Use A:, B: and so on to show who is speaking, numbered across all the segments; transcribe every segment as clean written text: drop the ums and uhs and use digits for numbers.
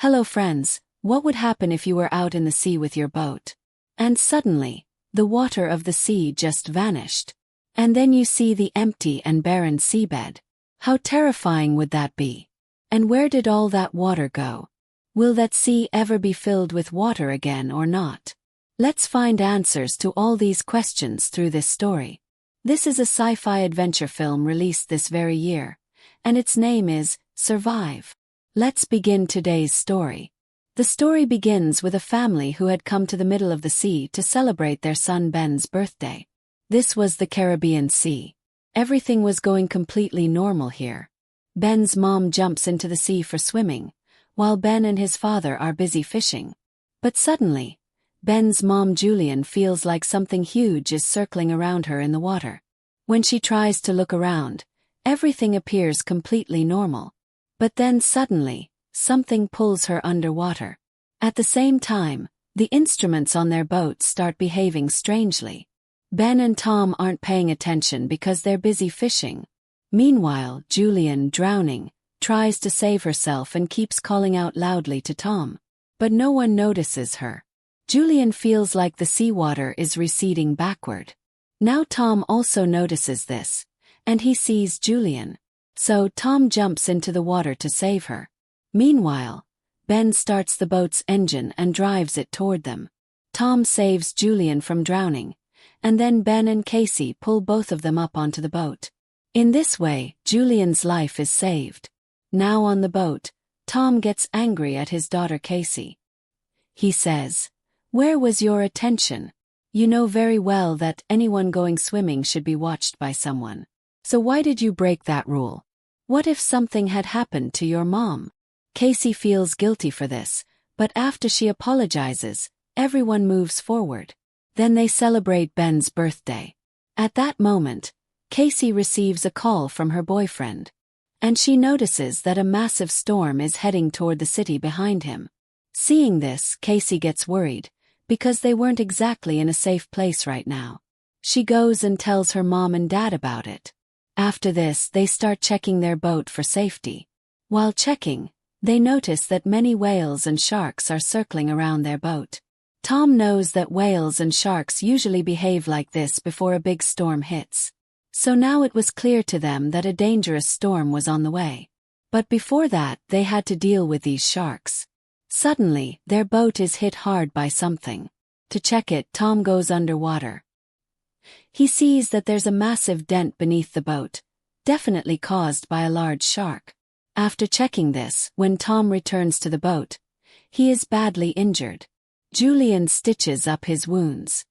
A: Hello friends, what would happen if you were out in the sea with your boat? And suddenly, the water of the sea just vanished. And then you see the empty and barren seabed. How terrifying would that be? And where did all that water go? Will that sea ever be filled with water again or not? Let's find answers to all these questions through this story. This is a sci-fi adventure film released this very year, and its name is Survive. Let's begin today's story. The story begins with a family who had come to the middle of the sea to celebrate their son Ben's birthday. This was the Caribbean Sea. Everything was going completely normal here. Ben's mom jumps into the sea for swimming, while Ben and his father are busy fishing. But suddenly, Ben's mom Julian feels like something huge is circling around her in the water. When she tries to look around, everything appears completely normal. But then suddenly, something pulls her underwater. At the same time, the instruments on their boat start behaving strangely. Ben and Tom aren't paying attention because they're busy fishing. Meanwhile, Julian, drowning, tries to save herself and keeps calling out loudly to Tom. But no one notices her. Julian feels like the seawater is receding backward. Now Tom also notices this, and he sees Julian. So Tom jumps into the water to save her. Meanwhile, Ben starts the boat's engine and drives it toward them. Tom saves Julian from drowning, and then Ben and Casey pull both of them up onto the boat. In this way, Julian's life is saved. Now on the boat, Tom gets angry at his daughter Casey. He says, "Where was your attention? You know very well that anyone going swimming should be watched by someone. So why did you break that rule? What if something had happened to your mom?" Casey feels guilty for this, but after she apologizes, everyone moves forward. Then they celebrate Ben's birthday. At that moment, Casey receives a call from her boyfriend. And she notices that a massive storm is heading toward the city behind him. Seeing this, Casey gets worried, because they weren't exactly in a safe place right now. She goes and tells her mom and dad about it. After this, they start checking their boat for safety. While checking, they notice that many whales and sharks are circling around their boat. Tom knows that whales and sharks usually behave like this before a big storm hits. So now it was clear to them that a dangerous storm was on the way. But before that, they had to deal with these sharks. Suddenly, their boat is hit hard by something. To check it, Tom goes underwater. He sees that there's a massive dent beneath the boat, definitely caused by a large shark. After checking this, when Tom returns to the boat, he is badly injured. Julian stitches up his wounds.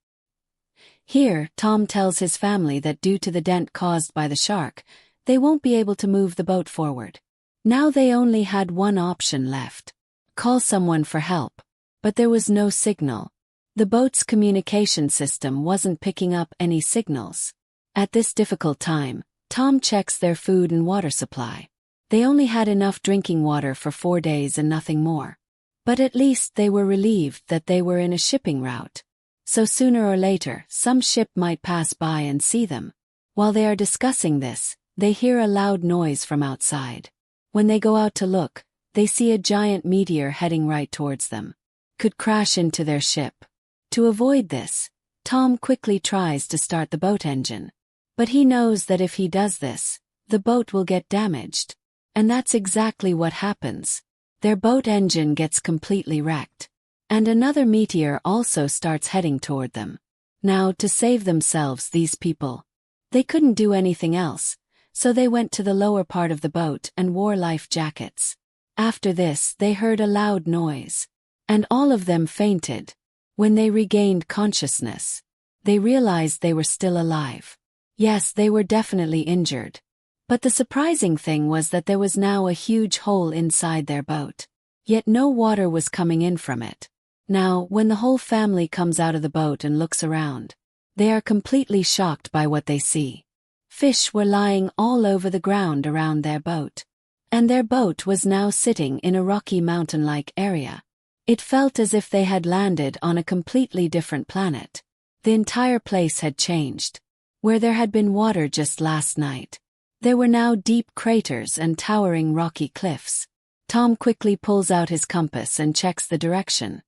A: Here, Tom tells his family that due to the dent caused by the shark, they won't be able to move the boat forward. Now they only had one option left: call someone for help. But there was no signal. The boat's communication system wasn't picking up any signals. At this difficult time, Tom checks their food and water supply. They only had enough drinking water for 4 days and nothing more. But at least they were relieved that they were in a shipping route. So sooner or later, some ship might pass by and see them. While they are discussing this, they hear a loud noise from outside. When they go out to look, they see a giant meteor heading right towards them. Could crash into their ship. To avoid this, Tom quickly tries to start the boat engine. But he knows that if he does this, the boat will get damaged. And that's exactly what happens. Their boat engine gets completely wrecked. And another meteor also starts heading toward them. Now, to save themselves, these people, they couldn't do anything else, so they went to the lower part of the boat and wore life jackets. After this, they heard a loud noise. And all of them fainted. When they regained consciousness, they realized they were still alive. Yes, they were definitely injured. But the surprising thing was that there was now a huge hole inside their boat. Yet no water was coming in from it. Now, when the whole family comes out of the boat and looks around, they are completely shocked by what they see. Fish were lying all over the ground around their boat. And their boat was now sitting in a rocky mountain-like area. It felt as if they had landed on a completely different planet. The entire place had changed. Where there had been water just last night, there were now deep craters and towering rocky cliffs. Tom quickly pulls out his compass and checks the direction.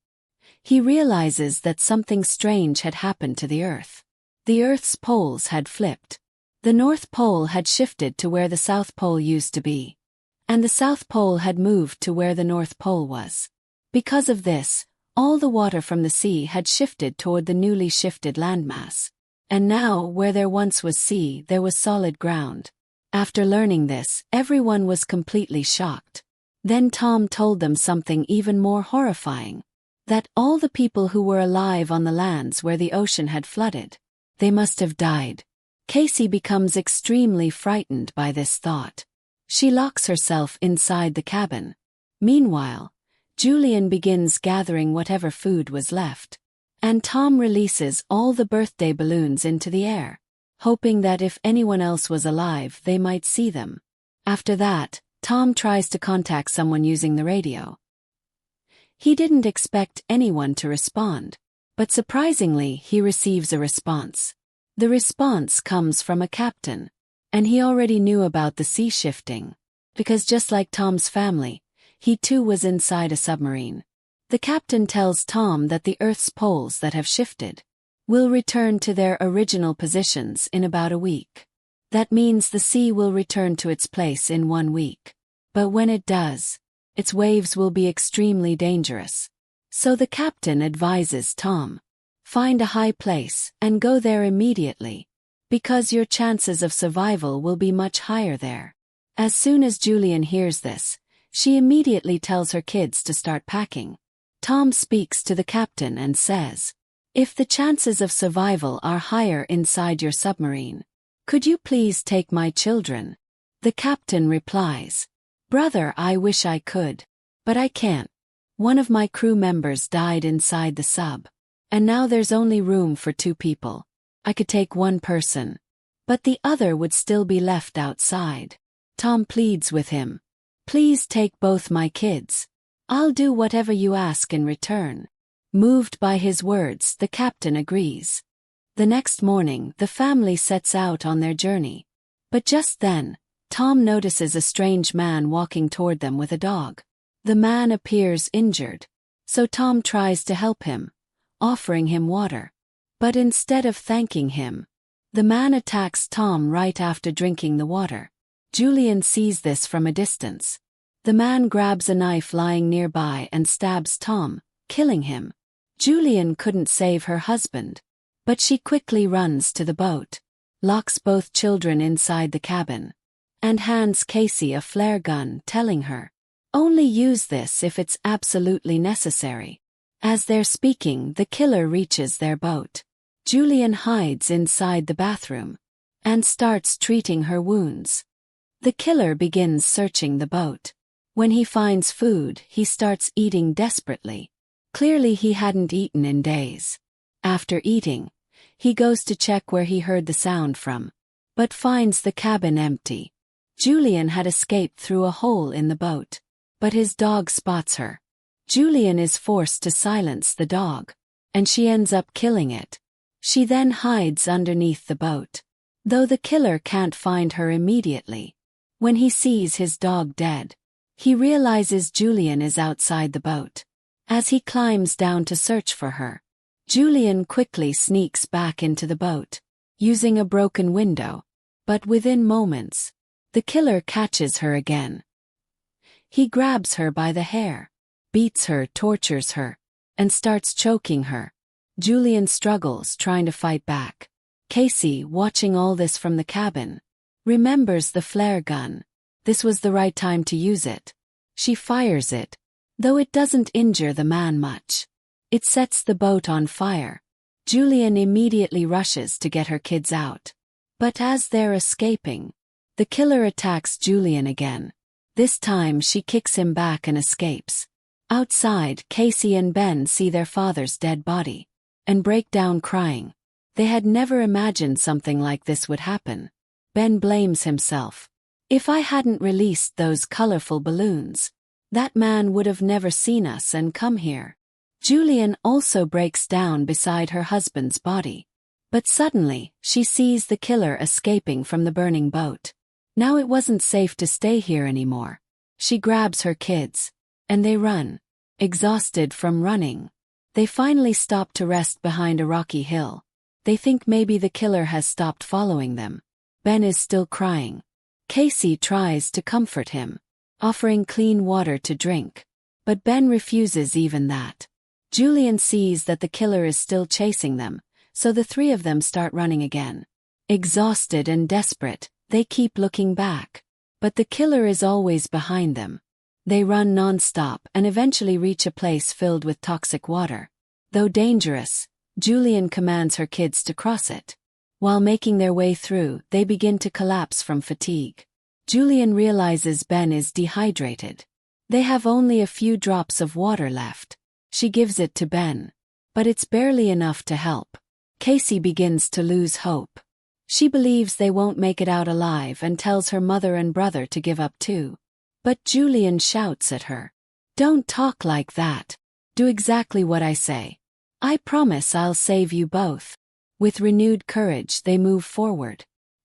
A: He realizes that something strange had happened to the Earth. The Earth's poles had flipped. The North Pole had shifted to where the South Pole used to be, and the South Pole had moved to where the North Pole was. Because of this, all the water from the sea had shifted toward the newly shifted landmass. And now, where there once was sea, there was solid ground. After learning this, everyone was completely shocked. Then Tom told them something even more horrifying. That all the people who were alive on the lands where the ocean had flooded, they must have died. Casey becomes extremely frightened by this thought. She locks herself inside the cabin. Meanwhile, Julian begins gathering whatever food was left. And Tom releases all the birthday balloons into the air, hoping that if anyone else was alive they might see them. After that, Tom tries to contact someone using the radio. He didn't expect anyone to respond, but surprisingly he receives a response. The response comes from a captain, and he already knew about the sea shifting, because just like Tom's family, he too was inside a submarine. The captain tells Tom that the Earth's poles that have shifted will return to their original positions in about a week. That means the sea will return to its place in 1 week. But when it does, its waves will be extremely dangerous. So the captain advises Tom, find a high place and go there immediately, because your chances of survival will be much higher there. As soon as Julian hears this, she immediately tells her kids to start packing. Tom speaks to the captain and says, if the chances of survival are higher inside your submarine, could you please take my children? The captain replies, brother, I wish I could, but I can't. One of my crew members died inside the sub, and now there's only room for 2 people. I could take 1 person, but the other would still be left outside. Tom pleads with him, please take both my kids. I'll do whatever you ask in return. Moved by his words, the captain agrees. The next morning, the family sets out on their journey. But just then, Tom notices a strange man walking toward them with a dog. The man appears injured, so Tom tries to help him, offering him water. But instead of thanking him, the man attacks Tom right after drinking the water. Julian sees this from a distance. The man grabs a knife lying nearby and stabs Tom, killing him. Julian couldn't save her husband, but she quickly runs to the boat, locks both children inside the cabin, and hands Casey a flare gun, telling her, only use this if it's absolutely necessary. As they're speaking, the killer reaches their boat. Julian hides inside the bathroom and starts treating her wounds. The killer begins searching the boat. When he finds food, he starts eating desperately. Clearly he hadn't eaten in days. After eating, he goes to check where he heard the sound from, but finds the cabin empty. Julian had escaped through a hole in the boat, but his dog spots her. Julian is forced to silence the dog, and she ends up killing it. She then hides underneath the boat, though the killer can't find her immediately. When he sees his dog dead, he realizes Julian is outside the boat. As he climbs down to search for her, Julian quickly sneaks back into the boat, using a broken window, but within moments, the killer catches her again. He grabs her by the hair, beats her, tortures her, and starts choking her. Julian struggles, trying to fight back. Casey, watching all this from the cabin, remembers the flare gun. This was the right time to use it. She fires it, though it doesn't injure the man much. It sets the boat on fire. Julian immediately rushes to get her kids out. But as they're escaping, the killer attacks Julian again. This time she kicks him back and escapes. Outside, Casey and Ben see their father's dead body and break down crying. They had never imagined something like this would happen. Ben blames himself. If I hadn't released those colorful balloons, that man would have never seen us and come here. Julian also breaks down beside her husband's body. But suddenly, she sees the killer escaping from the burning boat. Now it wasn't safe to stay here anymore. She grabs her kids. And they run. Exhausted from running. They finally stop to rest behind a rocky hill. They think maybe the killer has stopped following them. Ben is still crying. Casey tries to comfort him, offering clean water to drink. But Ben refuses even that. Julian sees that the killer is still chasing them, so the three of them start running again. Exhausted and desperate, they keep looking back. But the killer is always behind them. They run non-stop and eventually reach a place filled with toxic water. Though dangerous, Julian commands her kids to cross it. While making their way through, they begin to collapse from fatigue. Julian realizes Ben is dehydrated. They have only a few drops of water left. She gives it to Ben. But it's barely enough to help. Casey begins to lose hope. She believes they won't make it out alive and tells her mother and brother to give up too. But Julian shouts at her. "Don't talk like that. Do exactly what I say. I promise I'll save you both." With renewed courage they move forward.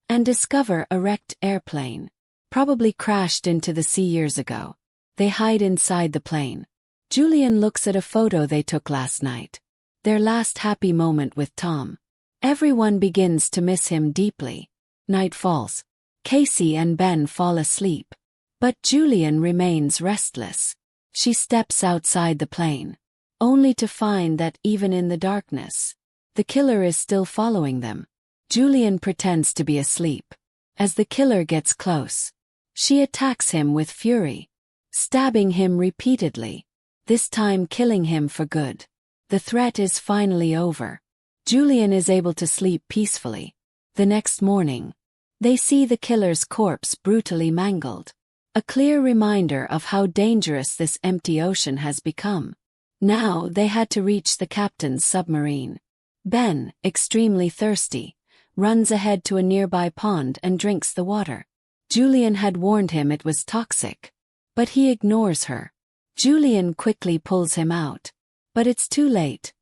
A: And discover a wrecked airplane. Probably crashed into the sea years ago. They hide inside the plane. Julian looks at a photo they took last night. Their last happy moment with Tom. Everyone begins to miss him deeply. Night falls. Casey and Ben fall asleep. But Julian remains restless. She steps outside the plane, only to find that even in the darkness, the killer is still following them. Julian pretends to be asleep. As the killer gets close, she attacks him with fury, stabbing him repeatedly, this time killing him for good. The threat is finally over. Julian is able to sleep peacefully. The next morning, they see the killer's corpse brutally mangled. A clear reminder of how dangerous this empty ocean has become. Now they had to reach the captain's submarine. Ben, extremely thirsty, runs ahead to a nearby pond and drinks the water. Julian had warned him it was toxic. But he ignores her. Julian quickly pulls him out. But it's too late.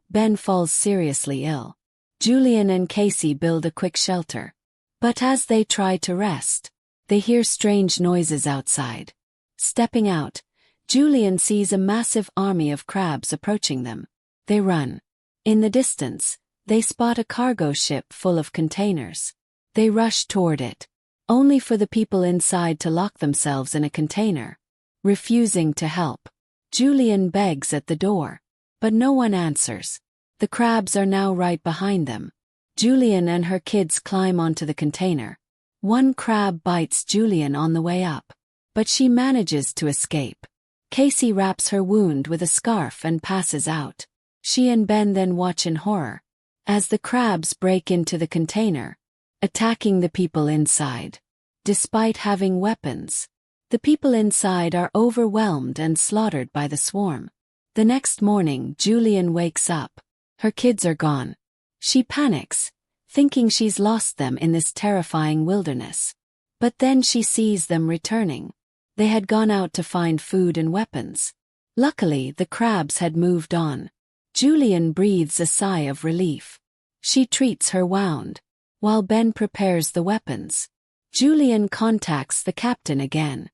A: Ben falls seriously ill. Julian and Casey build a quick shelter. But as they try to rest, they hear strange noises outside. Stepping out, Julian sees a massive army of crabs approaching them. They run. In the distance, they spot a cargo ship full of containers. They rush toward it, only for the people inside to lock themselves in a container. Refusing to help, Julian begs at the door, but no one answers. The crabs are now right behind them. Julian and her kids climb onto the container. One crab bites Julian on the way up, but she manages to escape. Casey wraps her wound with a scarf and passes out. She and Ben then watch in horror as the crabs break into the container, attacking the people inside. Despite having weapons, the people inside are overwhelmed and slaughtered by the swarm. The next morning, Julian wakes up. Her kids are gone. She panics, thinking she's lost them in this terrifying wilderness. But then she sees them returning. They had gone out to find food and weapons. Luckily, the crabs had moved on. Julian breathes a sigh of relief. She treats her wound, while Ben prepares the weapons. Julian contacts the captain again.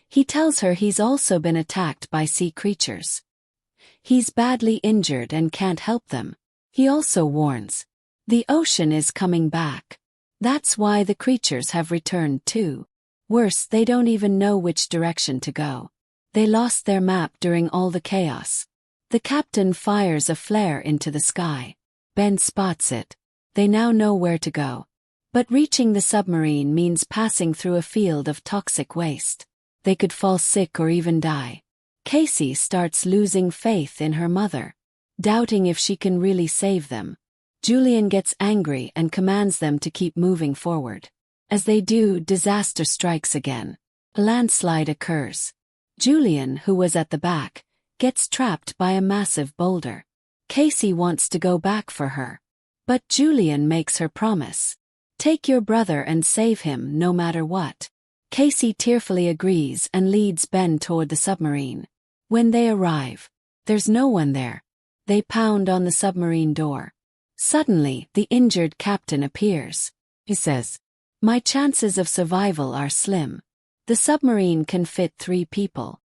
A: He tells her he's also been attacked by sea creatures. He's badly injured and can't help them. He also warns, the ocean is coming back. That's why the creatures have returned too. Worse, they don't even know which direction to go. They lost their map during all the chaos. The captain fires a flare into the sky. Ben spots it. They now know where to go. But reaching the submarine means passing through a field of toxic waste. They could fall sick or even die. Casey starts losing faith in her mother, doubting if she can really save them. Julian gets angry and commands them to keep moving forward. As they do, disaster strikes again. A landslide occurs. Julian, who was at the back, gets trapped by a massive boulder. Casey wants to go back for her. But Julian makes her promise. Take your brother and save him no matter what. Casey tearfully agrees and leads Ben toward the submarine. When they arrive, there's no one there. They pound on the submarine door. Suddenly, the injured captain appears. He says, "My chances of survival are slim. The submarine can fit 3 people.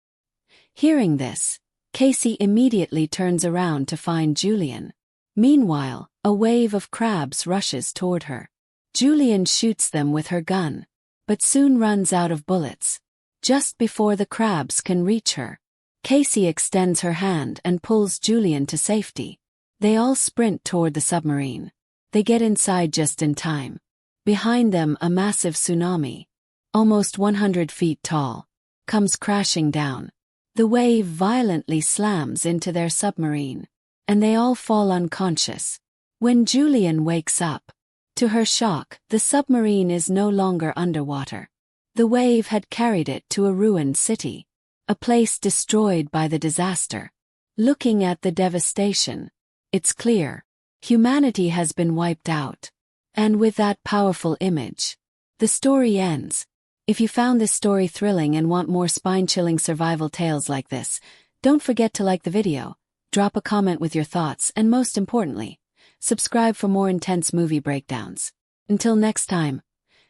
A: Hearing this, Casey immediately turns around to find Julian. Meanwhile, a wave of crabs rushes toward her. Julian shoots them with her gun, but soon runs out of bullets. Just before the crabs can reach her, Casey extends her hand and pulls Julian to safety. They all sprint toward the submarine. They get inside just in time. Behind them, a massive tsunami, almost 100 feet tall, comes crashing down. The wave violently slams into their submarine, and they all fall unconscious. When Julian wakes up, to her shock, the submarine is no longer underwater. The wave had carried it to a ruined city, a place destroyed by the disaster. Looking at the devastation, it's clear, humanity has been wiped out. And with that powerful image, the story ends. If you found this story thrilling and want more spine-chilling survival tales like this, don't forget to like the video, drop a comment with your thoughts, and most importantly, subscribe for more intense movie breakdowns. Until next time,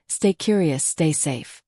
A: stay curious, stay safe.